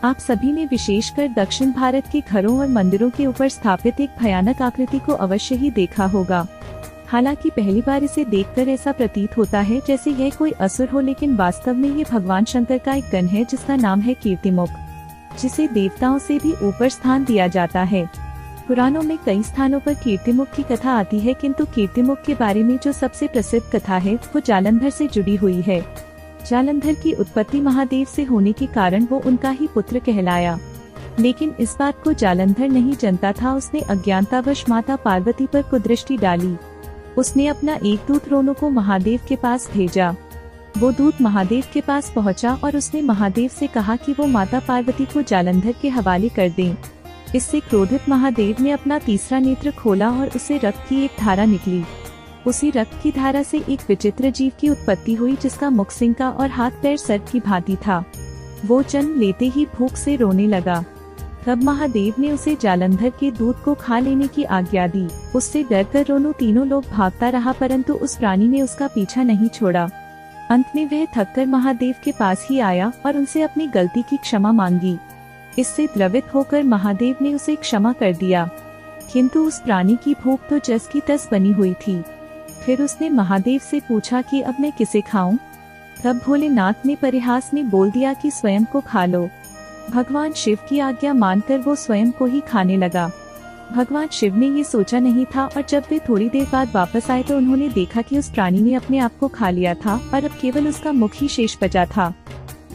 आप सभी ने विशेषकर दक्षिण भारत के घरों और मंदिरों के ऊपर स्थापित एक भयानक आकृति को अवश्य ही देखा होगा। हालांकि पहली बार इसे देखकर ऐसा प्रतीत होता है जैसे यह कोई असुर हो, लेकिन वास्तव में ये भगवान शंकर का एक गण है जिसका नाम है कीर्तिमुख, जिसे देवताओं से भी ऊपर स्थान दिया जाता है। पुराणों में कई स्थानों पर कीर्तिमुख की कथा आती है, किंतु कीर्तिमुख के बारे में जो सबसे प्रसिद्ध कथा है वो जालंधर से जुड़ी हुई है। जालंधर की उत्पत्ति महादेव से होने के कारण वो उनका ही पुत्र कहलाया, लेकिन इस बात को जालंधर नहीं जानता था। उसने अज्ञानतावश माता पार्वती पर कुदृष्टि डाली। उसने अपना एक दूत रोनो को महादेव के पास भेजा। वो दूत महादेव के पास पहुंचा और उसने महादेव से कहा कि वो माता पार्वती को जालंधर के हवाले कर दें। इससे क्रोधित महादेव ने अपना तीसरा नेत्र खोला और उसे रक्त की एक धारा निकली। उसी रक्त की धारा से एक विचित्र जीव की उत्पत्ति हुई जिसका मुख सिंह का और हाथ पैर सर्प की भांति था। वो जन्म लेते ही भूख से रोने लगा। तब महादेव ने उसे जालंधर के दूध को खा लेने की आज्ञा दी। उससे डरकर रोनो तीनों लोग भागता रहा, परंतु उस प्राणी ने उसका पीछा नहीं छोड़ा। अंत में वह थककर महादेव के पास ही आया और उनसे अपनी गलती की क्षमा मांगी। इससे द्रवित होकर महादेव ने उसे क्षमा कर दिया, किंतु उस प्राणी की भूख तो जस की तस बनी हुई थी। फिर उसने महादेव से पूछा कि अब मैं किसे खाऊं? तब भोलेनाथ ने परिहास में बोल दिया कि स्वयं को खा लो। भगवान शिव की आज्ञा मानकर वो स्वयं को ही खाने लगा। भगवान शिव ने ये सोचा नहीं था, और जब वे थोड़ी देर बाद वापस आए तो उन्होंने देखा कि उस प्राणी ने अपने आप को खा लिया था और अब केवल उसका मुख ही शेष बचा था।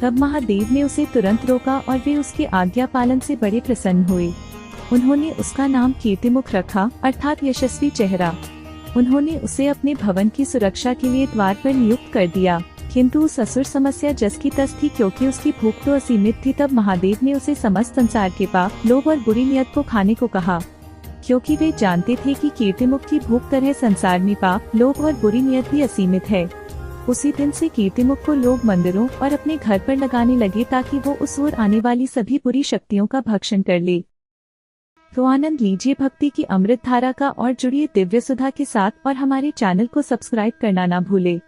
तब महादेव ने उसे तुरंत रोका और वे उसके आज्ञा पालन से बड़े प्रसन्न हुए। उन्होंने उसका नाम कीर्तिमुख रखा, अर्थात यशस्वी चेहरा। उन्होंने उसे अपने भवन की सुरक्षा के लिए द्वार पर नियुक्त कर दिया, किंतु उस असुर समस्या जस की तस थी, क्योंकि उसकी भूख तो असीमित थी। तब महादेव ने उसे समस्त संसार के पाप, लोभ और बुरी नियत को खाने को कहा, क्योंकि वे जानते थे कि कीर्तिमुख की भूख तरह संसार में पाप, लोभ और बुरी नियत भी असीमित है। उसी दिन से कीर्तिमुख को लोग मंदिरों और अपने घर पर लगाने लगे ताकि वो उस ओर आने वाली सभी बुरी शक्तियों का भक्षण कर ले। तो आनंद लीजिए भक्ति की अमृत धारा का और जुड़िए दिव्य सुधा के साथ, और हमारे चैनल को सब्सक्राइब करना ना भूले।